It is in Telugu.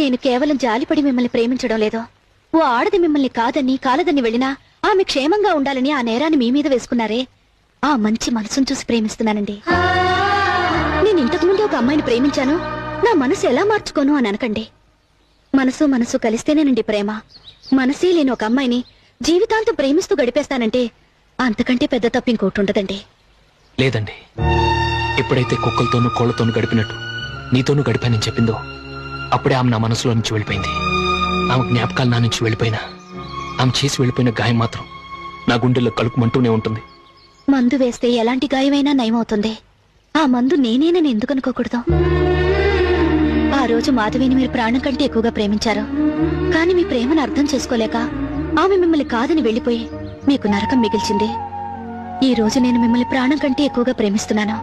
నేను కేవలం జాలిపడి మిమ్మల్ని ప్రేమించడం లేదు. ఓ ఆడది మిమ్మల్ని కాదని కాలదని వెళ్ళినా ఆమె క్షేమంగా ఉండాలని ఆ నేరాన్ని మీ మీద వేసుకున్నారే, ఆ మంచి మనసును చూసి ప్రేమిస్తున్నానండి. నేను ఇంతకు ముందు ఒక అమ్మాయిని ప్రేమించాను, నా మనసు ఎలా మార్చుకోను అని అనకండి. మనసు మనసు కలిస్తేనేనండి ప్రేమ. మనసే లేని ఒక అమ్మాయిని జీవితాంతం ప్రేమిస్తూ గడిపేస్తానంటే అంతకంటే పెద్ద తప్పు ఇంకోటి ఉండదండి. లేదండి, ఎప్పుడైతే కుక్కలతోనూ కోళ్లతోనూ గడిపినట్టు నీతోనూ గడిపానని చెప్పిందో అప్పుడే ఆమె నా మనసులో నుంచి వెళ్ళిపోయింది. ఆమె జ్ఞాపకాలు నా నుంచి వెళ్ళిపోయినా ఆమె చేసి వెళ్ళిపోయిన గాయం మాత్రం నా గుండెల్లో కలుపుమంటూనే ఉంటుంది. మందు వేస్తే ఎలాంటి గాయమైనా నయమవుతుంది. ఆ మందు నేనేనని ఎందుకు అనుకోకూడదు? ఆ రోజు మాధవిని మీరు ప్రాణం కంటే ఎక్కువగా ప్రేమించారు. కానీ మీ ప్రేమను అర్థం చేసుకోలేక ఆమె మిమ్మల్ని కాదని వెళ్లిపోయి మీకు నరకం మిగిల్చింది. ఈ రోజు నేను మిమ్మల్ని ప్రాణం కంటే ఎక్కువగా ప్రేమిస్తున్నాను.